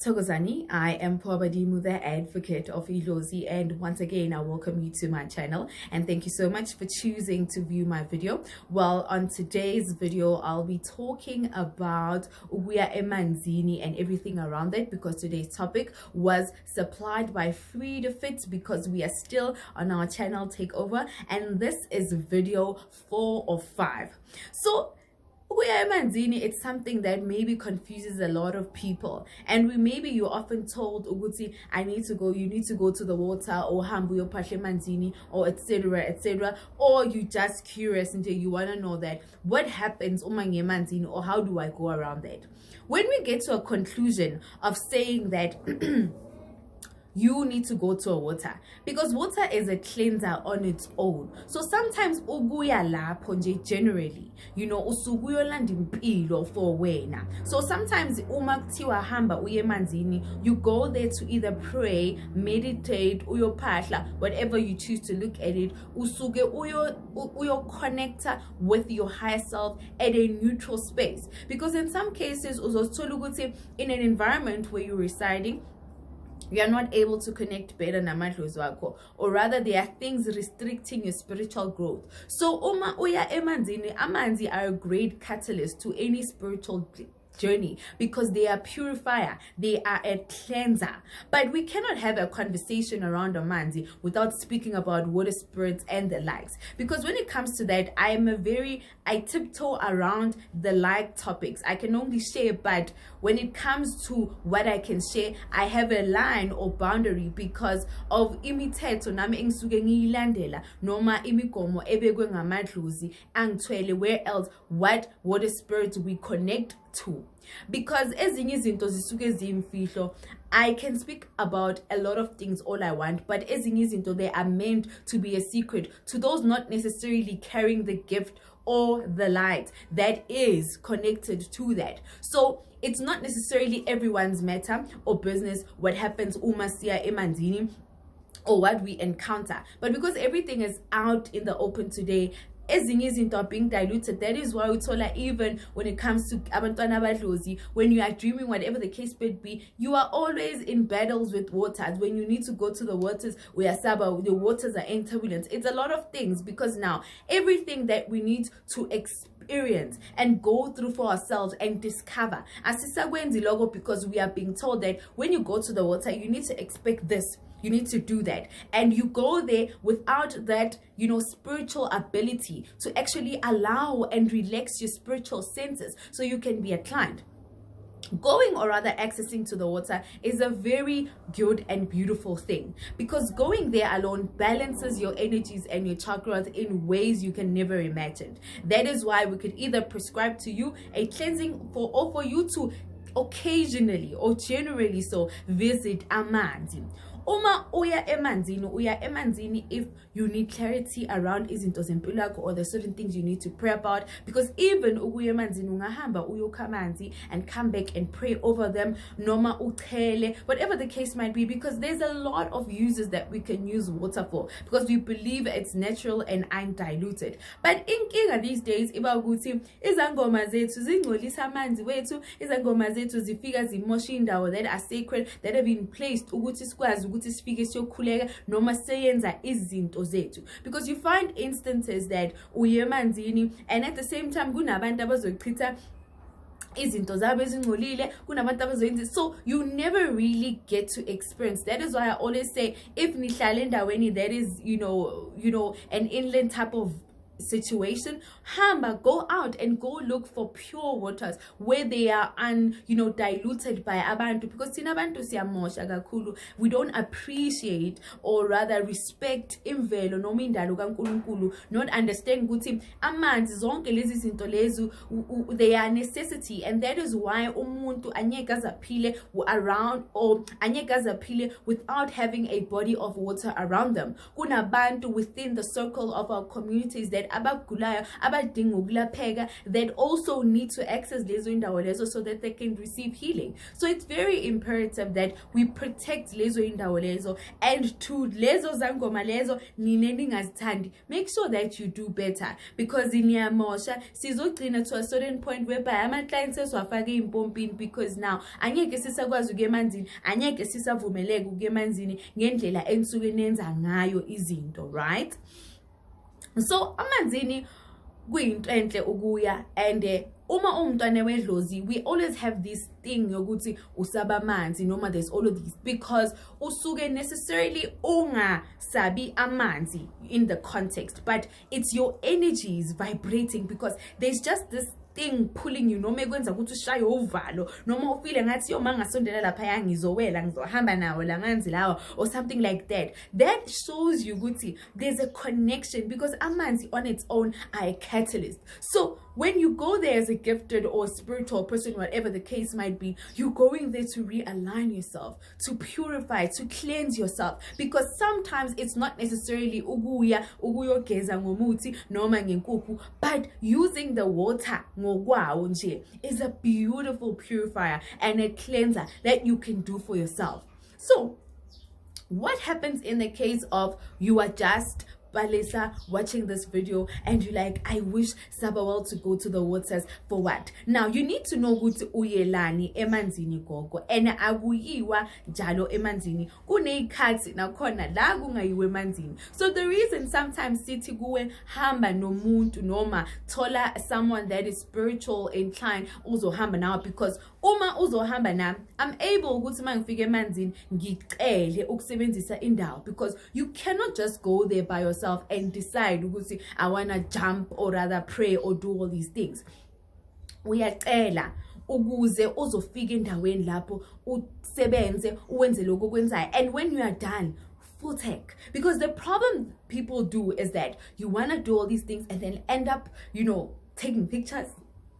Thokozani, I am Pobadimu, the advocate of Ilozi, and once again I welcome you to my channel and thank you so much for choosing to view my video. Well, on today's video I'll be talking about Uguya Emanzini and everything around it, because today's topic was supplied by Free to Fit, because we are still on our channel Takeover and this is video 4 of 5. So it's something that maybe confuses a lot of people, and maybe you're often told Uguti, you need to go to the water, or hambu pashe manzini, or etc., or you just curious and you want to know that what happens manzini, or how do I go around that. When we get to a conclusion of saying that you need to go to a water, because water is a cleanser on its own. So sometimes uguya lapho nje generally, usuguyo landimpilo for wena. So sometimes uma kuthiwa hamba uye emanzini, you go there to either pray, meditate, uyopahla, whatever you choose to look at it. Usuge uyo connector with your higher self at a neutral space. Because in some cases, in an environment where you're residing, you are not able to connect better namadlozi wakho, or rather there are things restricting your spiritual growth. So uma uya emanzini, amanzi are a great catalyst to any spiritual journey, because they are purifier, they are a cleanser. But we cannot have a conversation around amanzi without speaking about water spirits and the likes, because when it comes to that, I tiptoe around the like topics. I can only share, but when it comes to what I can share, I have a line or boundary because of imithetho nami engisuke ngiyilandela, noma imigomo ebekwe ngamadlozi angithwele, where else what water spirits we connect to. Because ezinye izinto zisuke ziyimfihlo, I can speak about a lot of things all I want, but ezinye izinto, they are meant to be a secret to those not necessarily carrying the gift or the light that is connected to that. So it's not necessarily everyone's matter or business what happens umasia emanzini or what we encounter, but because everything is out in the open today, ezinye izinto are being diluted. That is why we told her, even when it comes to abantwana badlozi, when you are dreaming, whatever the case may be, you are always in battles with waters. When you need to go to the waters, the waters are in turbulence. It's a lot of things, because now everything that we need to experience and go through for ourselves and discover, because we are being told that when you go to the water, you need to expect this, you need to do that, and you go there without that spiritual ability to actually allow and relax your spiritual senses so you can be a client. Going, or rather accessing to the water, is a very good and beautiful thing, because going there alone balances your energies and your chakras in ways you can never imagine. That is why we could either prescribe to you a cleansing for you to occasionally or generally so visit amanzi. Uma uya emanzini if you need clarity around izinto zempilo yakho, or the certain things you need to pray about, because even ukuya emanzini ungahamba uyokha amanzi and come back and pray over them, noma uthele, whatever the case might be, because there's a lot of uses that we can use water for, because we believe it's natural and undiluted. But inkinga these days iba ukuthi izangoma zethu zingcolisa amanzi wethu, izangoma zethu zifika zimosha indawo that are sacred, that have been placed ukuthi sikwazi ukuthi sifike siyokhuleka noma seyenza izinto zethu. Because you find instances that uye emanzini and at the same time kunabantu abazochitha izinto zabo ezingcolile, kunabantu abazoyenza, so you never really get to experience. That is why I always say, if nihlala endaweni that is an inland type of situation, hamba, go out and go look for pure waters where they are diluted by abantu, because thina abantu siyamosha kakhulu. We don't appreciate, or rather respect, imvelo noma indalo kaNkulunkulu, not understand ukuthi amanzi zonke lezi zinto lezi they are necessity, and that is why umuntu anyeke azaphile around, or anyeke azaphile without having a body of water around them. Kunabantu within the circle of our communities that abagulayo abadinga ukulapheka that also need to access lezo indawo lezo so that they can receive healing. So it's very imperative that we protect lezo indawo lezo, and to lezo zangoma lezo nine ningazithandi, make sure that you do better, because iniyamosha sizogcina to a certain point whereby ama clients eswafake impompini, because now anyeke sisakwazi ukuya emanzini, anyeke sisavumeleke ukuya emanzini ngendlela enisuke nenza ngayo izinto, right? So amanzini kuyinto enhle ukuya, and uma umntwana wedlozi, we always have this thing yokuthi usaba amanzi noma there's all of these, because usuke necessarily ungasabi amanzi in the context, but it's your energies vibrating, because there's just this thing pulling you, noma ekwenza ukuthi ushaye uvalo, noma ufile ngathi yo mangasondela lapha yangizowela ngizohamba nawo la manzi lawa, or something like that. That shows you ukuthi there's a connection, because amanzi on its own are a catalyst. So when you go there as a gifted or spiritual person, whatever the case might be, you're going there to realign yourself, to purify, to cleanse yourself, because sometimes it's not necessarily ukuyogeza ngomuthi noma ngenkukhu, but using the water ngokwawo nje is a beautiful purifier and a cleanser that you can do for yourself. So what happens in the case of you are just Balesa watching this video and you're like, I wish Sabawal to go to the waters for what? Now you need to know ukuthi uyelani emanzini gogo, and akuyiwa jalo emanzini kuneyikhathi nakhona la kungayiwe emanzini. So the reason sometimes sithi kuwe hamba nomuntu noma thola someone that is spiritual inclined uzohamba nawe, because uma uzohamba nami, I'm able ukuthi mangifike emanzini ngicele ukusebenzisa indawo, because you cannot just go there by yourself and decide ukuthi I wanna jump or rather pray or do all these things. Uyacela ukuze uzofika endaweni lapho usebenze uwenze lokho kwenzayo, and when you are done, full take. Because the problem people do is that you wanna do all these things and then end up, taking pictures,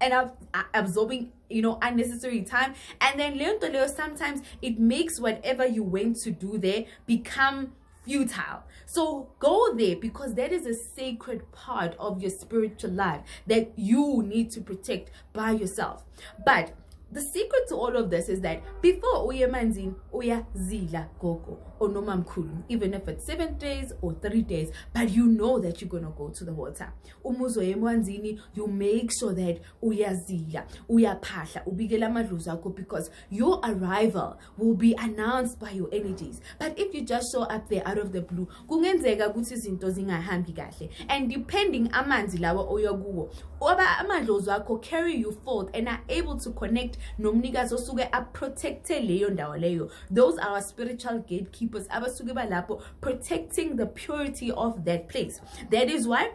end up absorbing unnecessary time, and then sometimes it makes whatever you went to do there become futile. So go there, because that is a sacred part of your spiritual life that you need to protect by yourself. But the secret to all of this is that before uye manzini uyazila gogo or noma mkhulu, even if it's 7 days or 3 days, but you know that you're gonna go to the water. Umuzo emanzini, you make sure that uyazila, uyaphahla, ubikela amadlozi akho, because your arrival will be announced by your energies. But if you just show up there out of the blue, kungenzeka ukuthi izinto zingahambi kahle, and depending amanzi lawa oya kuwo, oba amadlozi akho carry you forth and are able to connect nomnikazi osuke aprotecte leyo ndawo leyo. Those are our spiritual gatekeepers abasuke balapho protecting the purity of that place. That is why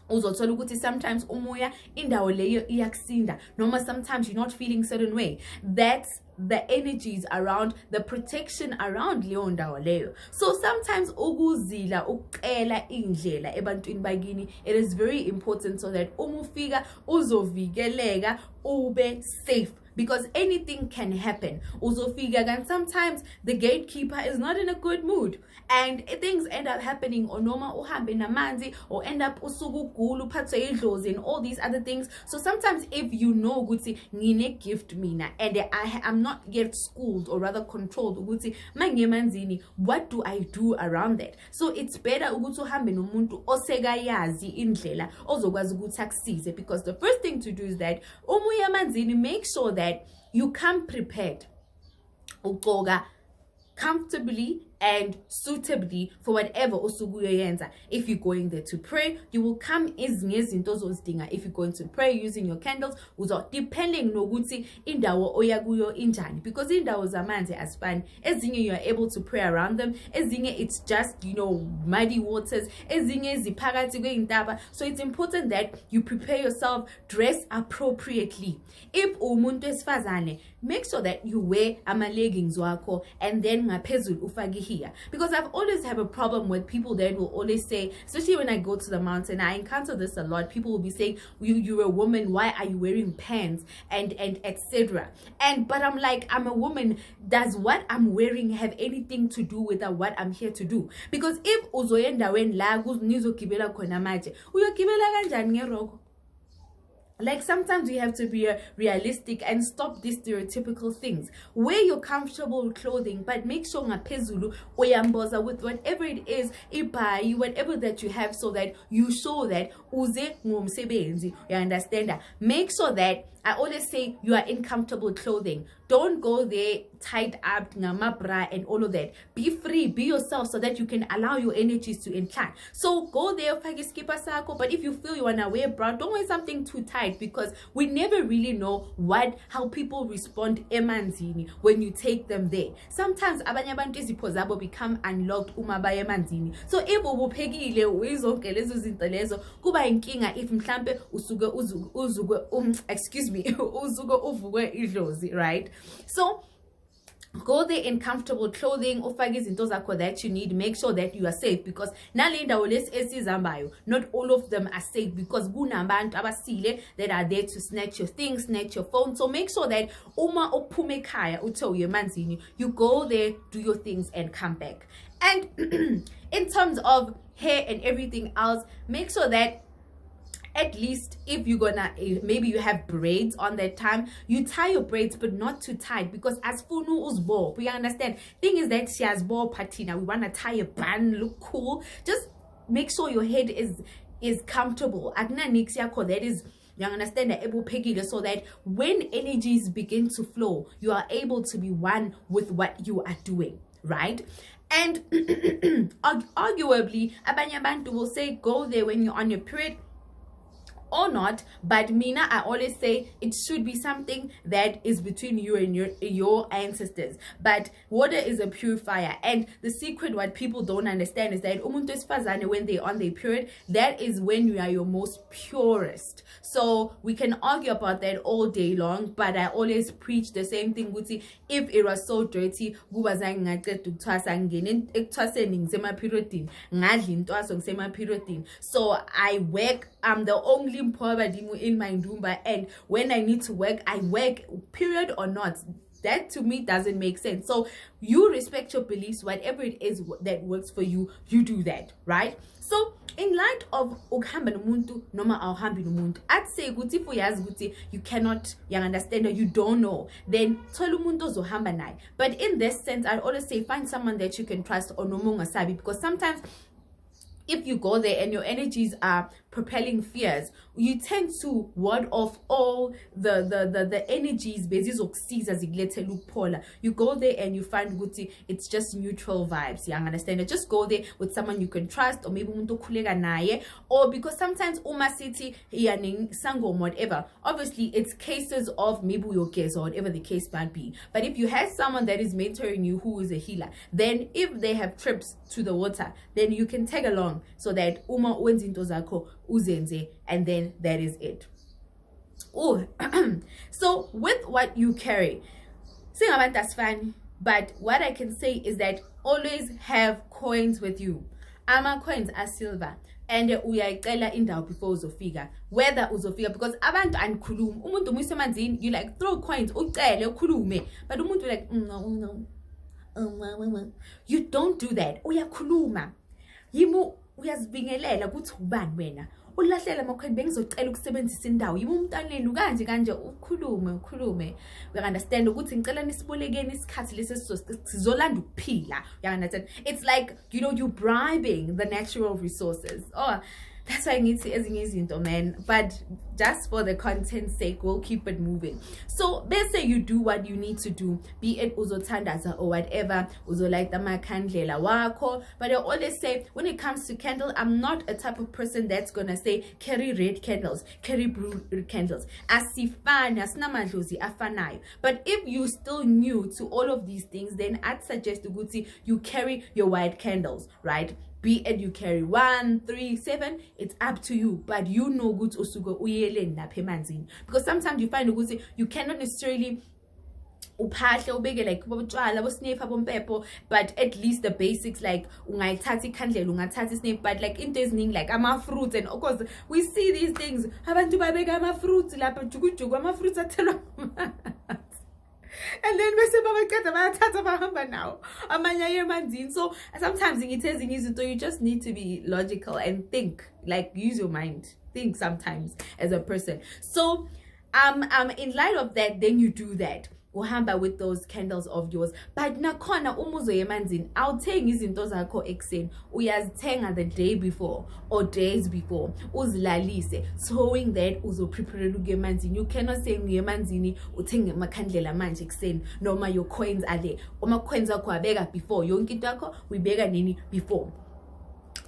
uzothola ukuthi sometimes umoya indawo leyo iyakusinda, noma sometimes you're not feeling certain way. That's the energies around, the protection around leyo ndawo leyo. So sometimes ukuzila ucela indlela ebantwini bakini, it is very important so that umufika uzovikeleka, ube safe, because anything can happen. Uzofika, and sometimes the gatekeeper is not in a good mood and things end up happening, or noma uhambe namanzi, or end up usuku gulu uphathwe idlozi and all these other things. So sometimes if you know ukuthi ngine gift mina and I'm not yet schooled or rather controlled ukuthi mangemanzini, what do I do around that? So it's better ukuthi uhambe nomuntu osekayazi indlela ozokwazi ukuthi akusize, because the first thing to do is that umuya manzini, make sure that you come prepared, ugoga comfortably and suitably for whatever usuku uyoyenza. If you're going there to pray, you will come izinto ozidinga. If you're going to pray using your candles, depending nokuthi indawo oya kuyo injani, because indawo zamanzi asifani. Ezinye you are able to pray around them, ezinye it's just muddy waters, ezinye ziphakathi kweintaba. So it's important that you prepare yourself, dress appropriately. If umuntu esifazane, make sure that you wear ama leggings wakho, and then ngaphezulu ufake here. Because I've always have a problem with people that will always say, especially when I go to the mountain, I encounter this a lot. People will be saying, you're a woman, why are you wearing pants, and etc. But I'm like, I'm a woman. Does what I'm wearing have anything to do with what I'm here to do? Because if uzoyenda when la nizogibela khona manje, uyogibela kanjani ngeroko? Like, sometimes we have to be realistic and stop these stereotypical things. Wear your comfortable clothing, but make sure ngaphezulu uyamboza with whatever it is, ibhayi, whatever that you have, so that you show that uze ngumsebenzi. You understand that? Make sure that, I always say, you are in comfortable clothing. Don't go there tied up, bra and all of that. Be free, be yourself, so that you can allow your energies to incline. So go there, but if you feel you wanna wear bra, don't wear something too tight, because we never really know how people respond emanzini when you take them there. Sometimes abanye abantu izipho zabo become unlocked uma baya emanzini. So if ubuphekile uyizonke lezo zinto lezo, kuba inkinga if mhlambe uzuke uvukwe idlozi, right? So go there in comfortable clothing, ufake izinto zakho that you need. Make sure that you are safe, because nale ndawo lesi esizambayo, not all of them are safe, because kunabantu abasile that are there to snatch your things, snatch your phone. So make sure that uma ophume ekhaya uthe uyemanzini, you go there, do your things and come back. And in terms of hair and everything else, make sure that at least if you're gonna, maybe you have braids on that time, you tie your braids, but not too tight, because as funu usbo, we understand. Thing is that she has ball patina, we want to tie a bun, look cool. Just make sure your head is comfortable. Agna nix yako, that is, you understand, that able peggy, so that when energies begin to flow, you are able to be one with what you are doing, right? And arguably, abanye abantu will say go there when you're on your period or not, but Mina, I always say it should be something that is between you and your ancestors. But water is a purifier, and the secret, what people don't understand, is that umuntu esifazane, when they're on their period, that is when you are your most purest. So we can argue about that all day long, but I always preach the same thing. If it was so dirty, so I work, I'm the only in my ndumba, and when I need to work, I work, period or not. That to me doesn't make sense. So you respect your beliefs, whatever it is that works for you, you do that, right? So in light of ukuhamba nomuntu noma awuhambi nomuntu, I'd say ukuthi if uyazi ukuthi you cannot, you understand, or you don't know, then thola umuntu ozohamba naye. But in this sense, I always say find someone that you can trust, or noma ungasabi, because sometimes if you go there and your energies are propelling fears, you tend to ward off all the energies. You go there and you find guti, it's just neutral vibes. You understand? Just go there with someone you can trust, or maybe or because sometimes uma city sangom whatever. Obviously, it's cases of maybe your case or whatever the case might be. But if you have someone that is mentoring you who is a healer, then if they have trips to the water, then you can tag along, so that uma wenzinto zakho uzenze, and then that is it. Oh, so with what you carry, sing about that's fine, but what I can say is that always have coins with you. Ama coins are silver, and uyayicela indawo before uzofika, whether uzofika, because abantu ankhuluma umuntu umisa emanzini, you like throw coins ucele ukhulume, but umuntu like no, you don't do that. Uyakhuluma yimu, uyazibingelela ukuthi ubani wena, ulahlela amakhwini, bengizocela ukusebenzisa indawo, yiba umntaneni kanje ukhulume. We understand ukuthi ngicela nisibolekeni isikhathi lesi sizolanda ukuphila. You understand? It's like, you bribing the natural resources. Oh, that's why I need to ezinye izinto, man. But just for the content's sake, we'll keep it moving. So bese you do what you need to do, be it uzothandaza or whatever, uzolight amakhandlela wakho. But I always say, when it comes to candle, I'm not a type of person that's gonna say carry red candles, carry blue candles. Asifana sinamadlozi afanayo. But if you still new to all of these things, then I'd suggest ukuthi you carry your white candles, right? Be it you carry 1, 3, 7, it's up to you. But you know good usugo uyele lapha emanzini, because sometimes you find ukuthi you cannot necessarily uphahle ubeke like botshwala bosnape abompepo, but at least the basics like ungayithatha ikhandlela ungathatha isnape, but like into eziningi like ama-fruits, and of course we see these things abantu babeka ama-fruits lapha jukujuku ama-fruits athelwa and then bese babaqeda bayathatha bahamba nawo amanye ayemanzini. So sometimes ngithi ezinye izinto you just need to be logical and think, like use your mind, think sometimes as a person. So in light of that, then you do that, uhamba with those candles of yours. But nakhona umuzo yemanzini awuthengi izinto zakho ekseni, uyazithenga the day before or days before, uzilalise, knowing that uzoprepare ukuya emanzini. You cannot say ngiyemanzini uthenge amakhandlela manje ekseni noma your coins are there, ama coins akho abeka before, yonke into yakho uyibeka nini before.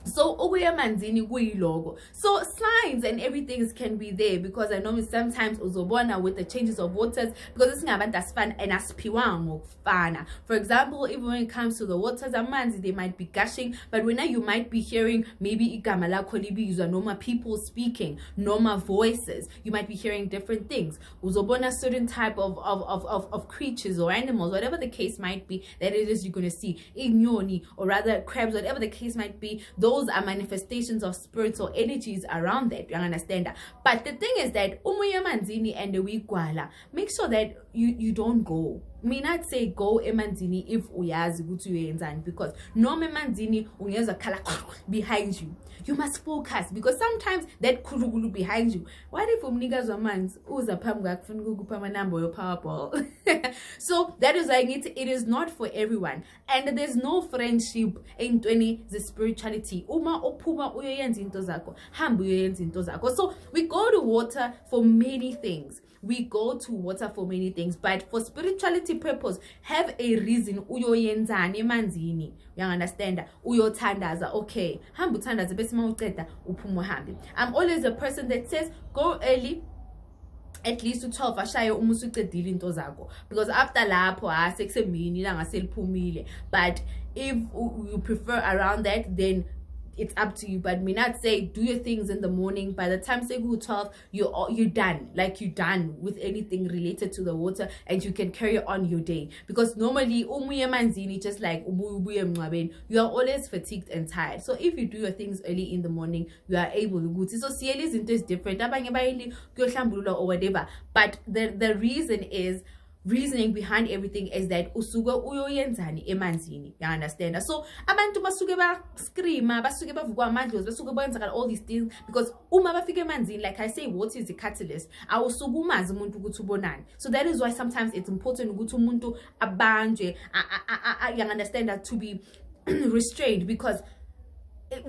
So ukuyemanzini kuyiloko. So signs and everything can be there, because I know sometimes uzobona with the changes of waters, because singabantu asifana and asiphiwanga ngokufana. For example, even when it comes to the waters amanzi, they might be gushing, but when you might be hearing maybe igama lakho libizwa noma people speaking, noma voices, you might be hearing different things. Uzobona certain type of creatures or animals, whatever the case might be, that it is you're going to see inyoni, or rather crabs, whatever the case might be. Those are manifestations of spiritual energies around that, you understand that. But the thing is that umuya manzini and the wigwala, make sure that you don't go. Me not say go emanzini if uyazi ukuthi uyenzani, because no emanzini ungeza khala behind you. You must focus, because sometimes that khulukulu behind you. What if umnikazi wamanzi uza phambi kwakho ufuna ukupha amanamba yo Powerball? So that is like it is not for everyone, and there's no friendship in 20 the spirituality. Uma ophuma uyoyenza into zakho, hamba uyoyenza into zakho. So we go to water for many things. We go to water for many things, but for spirituality purpose, have a reason uyoyenzani emanzini. You understand? Uyothandaza, okay. Hamba uthandaza bese mawuqeda uphuma uhambe. I'm always a person that says go early, at least to 12 ashaye umusu uqedile into zakho, because after lapho sekusemini ilanga seliphumile. But if you prefer around that, then it's up to you. But me not say do your things in the morning. By the time say go 12, you're done, like you're done with anything related to the water, and you can carry on your day. Because normally umuye manzini, just like you are always fatigued and tired. So if you do your things early in the morning, you are able to go. So CL is different or whatever. But the reasoning behind everything is that usuke uyoyenzani emanzini, you understand? So abantu basuke ba scream, basuke bavukwa amadlozi, basuke benza all these things, because uma bafika emanzini, like I say, what is the catalyst? Awusuke umazi umuntu ukuthi ubonani. So that is why sometimes it's important ukuthi umuntu abanjwe, you understand, that to be restrained, because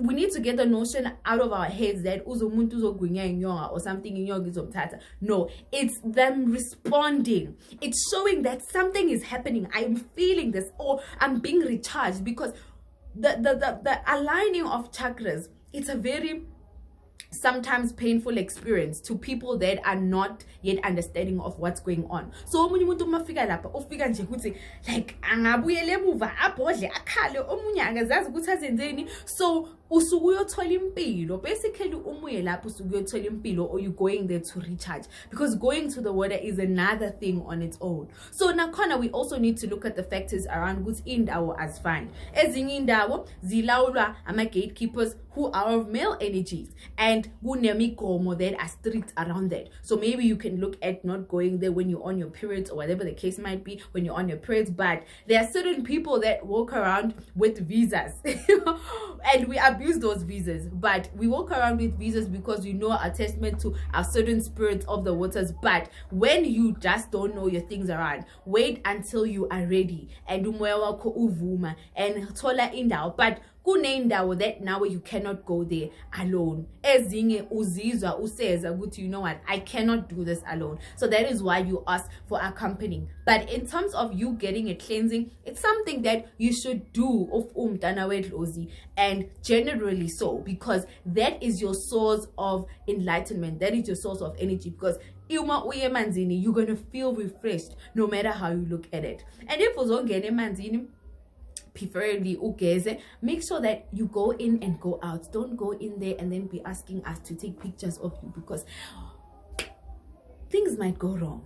we need to get the notion out of our heads that uzomuntu uzogwinya inyonga or something inyonga izomthatha. No, it's them responding. It's showing that something is happening. I'm feeling this, or I'm being recharged, because the aligning of chakras, it's a very sometimes painful experience to people that are not yet understanding of what's going on. So omunye umuntu mafika lapha ufika nje ukuthi like angabuyele emuva abhodle akhale, omunye angazazi ukuthi azenzeni. So usuke uyothola impilo, basically umuye lapho usuke uyothola impilo, or you going there to recharge, because going to the water is another thing on its own. So nakhona we also need to look at the factors around ukuthi indawo azifani. Ezinye indawo zilawulwa ama gatekeepers who are of male energies, and kunemigomo that are strict around that. So maybe you can look at not going there when you're on your periods, or whatever the case might be when you're on your periods. But there are certain people that walk around with visas and we abuse those visas, but we walk around with visas because we know a testament to a certain spirits of the waters. But when you just don't know your things around, wait until you are ready and umoya wakho uvuma and thola indawo. But kunendawo that now you cannot go there alone. Ezinye uzizwa useza ukuthi, you know what, I cannot do this alone. So that is why you ask for accompanying. But in terms of you getting a cleansing, it's something that you should do of umntana wedlozi, and generally so, because that is your source of enlightenment, that is your source of energy. Because uma uye emanzini, you're going to feel refreshed no matter how you look at it. And if uzongena emanzini, preferably ugeze, make sure that you go in and go out. Don't go in there and then be asking us to take pictures of you, because things might go wrong.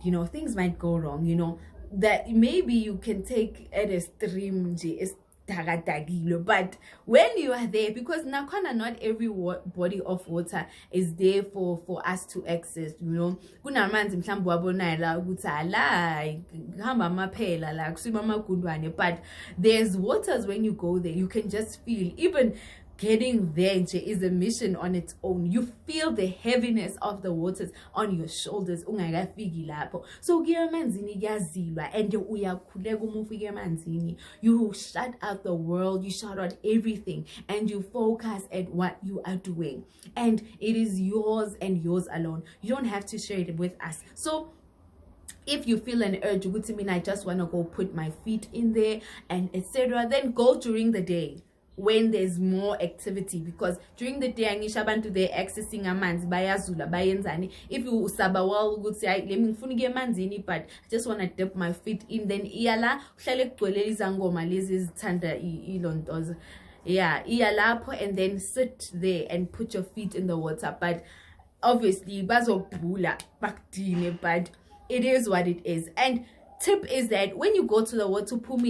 You know, things might go wrong. You know, that maybe you can take at a stream, but when you are there, because now not every body of water is there for us to access, you know. Kunamanzi mhlambe wabonayo la ukuthi ala hamba amaphela la kusima amagundwane, but there's waters when you go there you can just feel, even getting there is a mission on its own. You feel the heaviness of the waters on your shoulders ungakafiki lapho. So ukuya emanzini kuyazilwa, and uyakhuleka uma ufika emanzini. You shut out the world, you shut out everything, and you focus at what you are doing, and it is yours and yours alone. You don't have to share it with us. So if you feel an urge, I just want to go put my feet in there and etc., then go during the day when there's more activity, because during the day angisho abantu they accessing amanzi bayazula bayenzani. If you usaba well ukuthi hayi let me ngifuna ukuya emanzini but I just want to dip my feet in, then iyala uhlale kugcwele izangoma lezi ezithanda ilontoza, yeah, iyalapho, and then sit there and put your feet in the water. But obviously bazobhula bakudine, but it is what it is. And tip is that when you go to the water, whatever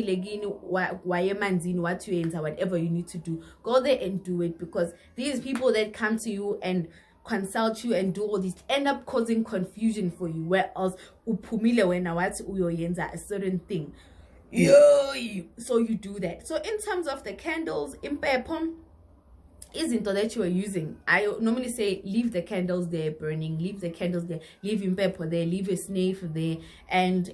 you need to do, go there and do it, because these people that come to you and consult you and do all this end up causing confusion for you, where else upumile when uyoyenza a certain thing. So you do that. So in terms of the candles, impepom izinto that you are using, I normally say leave the candles there burning, leave the candles there, leave impepho there, leave a snake there, and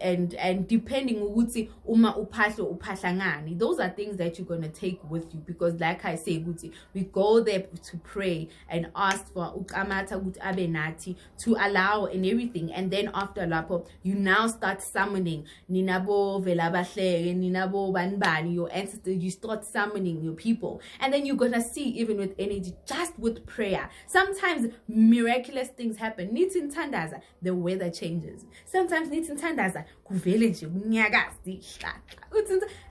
depending ukuthi uma uphahlo uphahla, those are things that you're gonna take with you, because like I say ukuthi we go there to pray and ask for ukamata ukuthi abe nathi to allow and everything, and then after lapho you now start summoning ninabo velabahle, ninabo banbani, your ancestors. You start summoning your people, and then you're gonna see, even with energy, just with prayer, sometimes miraculous things happen. Nitin tandaza, the weather changes. Sometimes nitin tandaza,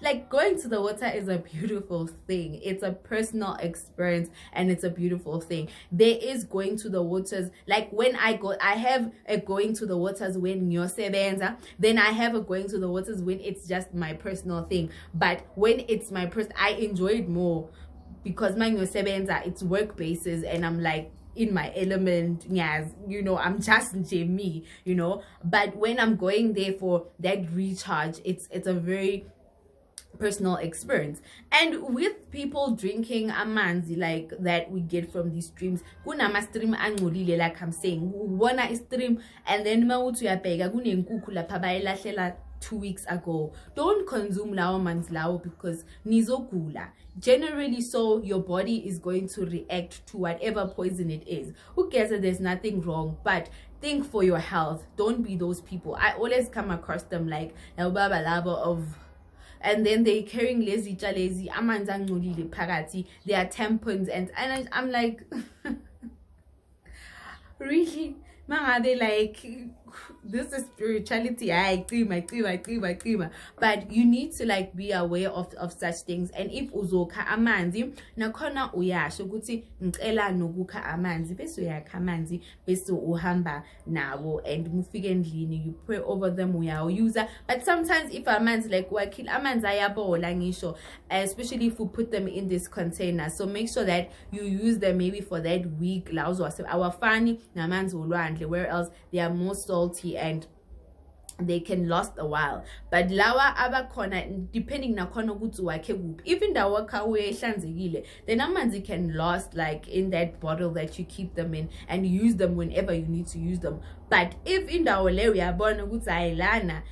like going to the water is a beautiful thing. It's a personal experience and it's a beautiful thing. There is going to the waters, like when I go, I have a going to the waters when you're sebenza, then I have a going to the waters when it's just my personal thing. But when it's my I enjoy it more, because my sebenza, it's work basis, and I'm like in my element, yes, you know, I'm just me, you know. But when I'm going there for that recharge, it's a very personal experience. And with people drinking amanzi like that we get from these streams, kunama stream angcolile, like I'm saying, ubona stream and then mawuthi uyabheka kunenkukhu lapha bayilahlela 2 weeks ago. Don't consume lawo manzi lawo, because nizogula. Generally, so your body is going to react to whatever poison it is. Who cares that there's nothing wrong, but think for your health. Don't be those people. I always come across them like of, and then they carrying lazy amanzi angcolile phakathi, they are tampons, and I'm like really, they like, this is spirituality. But you need to like be aware of such things. And if uzokha amanzi nakhona uyasho ukuthi ngicela nokukha amanzi, bese uyakha amanzi bese uhamba nawo, and mufike endlini you pray over them, uyawuza. But sometimes if amanzi like wakil amanzi ayabola ngisho, especially if you put them in this container, so make sure that you use them maybe for that week. La uzwase awafani namanzi olwandle, where else they are more salty and they can last a while. But lawa abakhona, depending nakhona ukuthi wakhe kuphi, if indawo yakho ehlanzekile, then amanzi can last like in that bottle that you keep them in, and use them whenever you need to use them. But if indawo leyo uyabona ukuthi ayilana,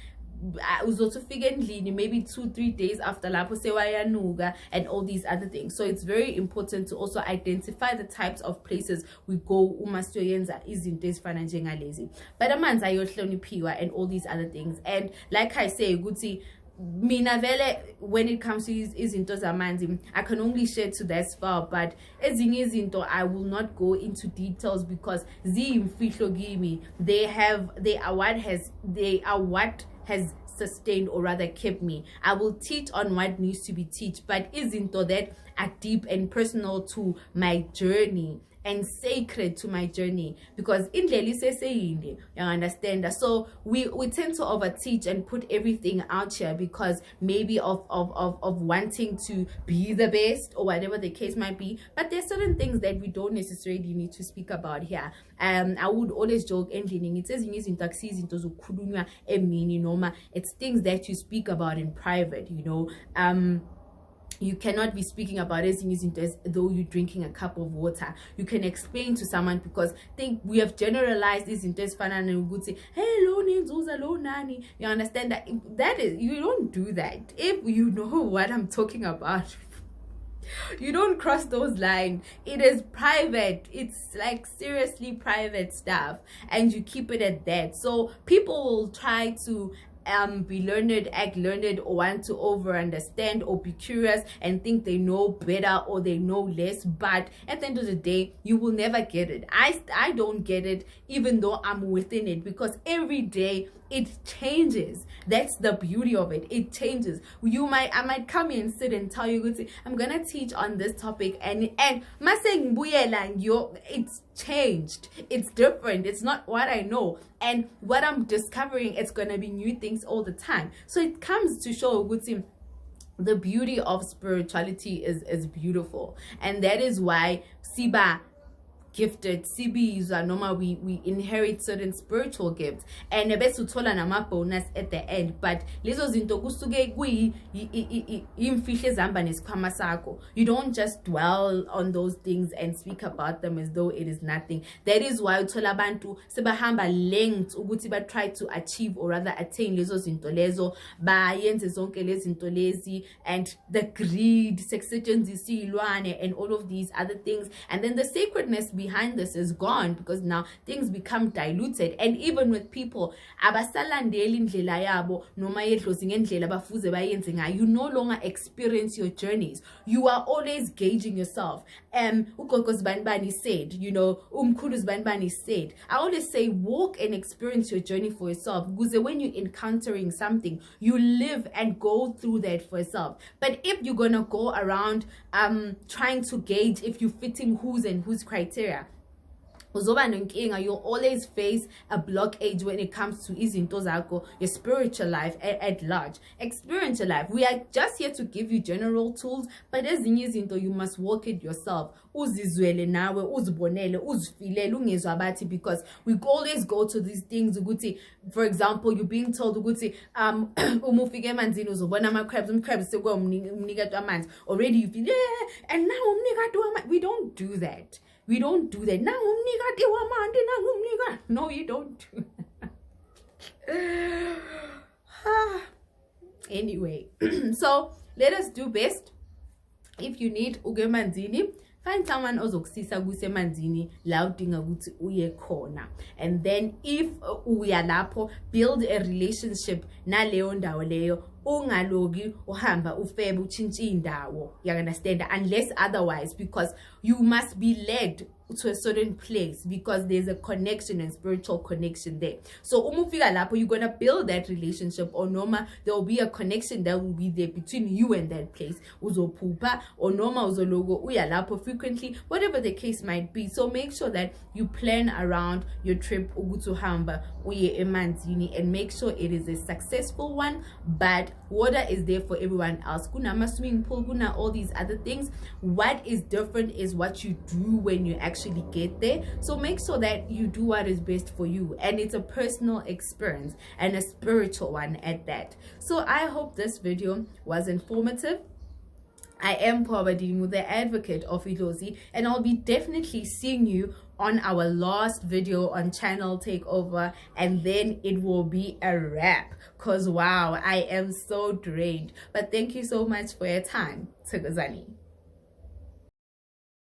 uzotufika endlini maybe 2-3 days after lapho sewayanuka and all these other things. So it's very important to also identify the types of places we go uma siyoyenza izinto ezifana njengalezi. But amanzi ayohloniphiwa and all these other things. And like I say ukuthi mina vele, when it comes to izinto zamanzi, I can only share to that far, but ezinye izinto I will not go into details, because ziyimfihlo kimi. They are what has sustained, or rather kept me. I will teach on what needs to be taught, but izinto that are deep and personal to my journey and sacred to my journey, because in you understand. So we tend to overteach and put everything out here because maybe of wanting to be the best or whatever the case might be. But there's certain things that we don't necessarily need to speak about here. I would always joke ending it says in taxis into zukhulunywa emini noma, it's things that you speak about in private, you cannot be speaking about it as though you're drinking a cup of water. You can explain to someone, because we have generalized this into and would say, hello nani. You understand that is, you don't do that. If you know what I'm talking about, you don't cross those lines. It is private. It's like seriously private stuff, and you keep it at that. So people will try to be learned, act learned, or want to over understand or be curious and think they know better or they know less. But at the end of the day, you will never get it. I don't get it, even though I'm within it, because every day it changes. That's the beauty of it. It changes. I might come here and sit and tell you, I'm gonna teach on this topic, and it's changed. It's different. It's not what I know, and what I'm discovering, it's gonna be new things all the time. So it comes to show the beauty of spirituality is beautiful, and that is why Siba gifted CBs are normal. We inherit certain spiritual gifts, and ebesuthola nama bonus at the end. But lezo zinto kusuke imfihle ezihamba nesikhwama sakho. You don't just dwell on those things and speak about them as though it is nothing. That is why uthola abantu sebahamba length ukuthi ba try to achieve or rather attain lezo zinto lezo, bayenze zonke lezi zinto lezi, and the greed, sekusetshenziswa ilwane, and all of these other things. And then the sacredness behind this is gone, because now things become diluted. And even with people, abasalandeli indlela yabo noma yedlozi ngendlela abafuze bayenze ngayo, you no longer experience your journeys. You are always gauging yourself. Ugogo Zbanibani said, Umkhulu Zbanibani said, I always say, walk and experience your journey for yourself, because when you're encountering something, you live and go through that for yourself. But if you're gonna go around trying to gauge if you're fitting whose and whose criteria, you'll always face a blockage when it comes to your spiritual life at large. Experience your life. We are just here to give you general tools, but as you must work it yourself. Uzizwele nawe, uzibonele, uzifilele, ungezwa abathi, because we always go to these things ukuthi, for example, you're being told ukuthi uma ufika emanzini uzobona ama-crabs umnikati wamanzi, already you feel and now umnikati wamanzi. We don't do that. We don't do that. No, you don't do that. Anyway, so let us do best. If you need ugemanzini, find someone ozokusisa kusemanzini la udinga ukuthi uye khona. And then if uya lapho, build a relationship naleyo ndawo leyo. Ungalogi uhamba ufebe uchintshe indawo. You understand? Unless otherwise, because you must be led to a certain place, because there's a connection and spiritual connection there. So umufika lapho, you're gonna build that relationship, or noma there will be a connection that will be there between you and that place. Uzopupa or noma uzologo uya lapho frequently, whatever the case might be. So make sure that you plan around your trip ugutuhamba uye emanzini, and make sure it is a successful one. But water is there for everyone else. Kuna swimming pool, kuna all these other things. What is different is what you do when you actually get there. So make sure that you do what is best for you, and it's a personal experience and a spiritual one at that. So I hope this video was informative. I am Poabadimu, the advocate of Ilozi, and I'll be definitely seeing you on our last video on channel takeover, and then it will be a wrap, because wow, I am so drained. But thank you so much for your time. Tagazani.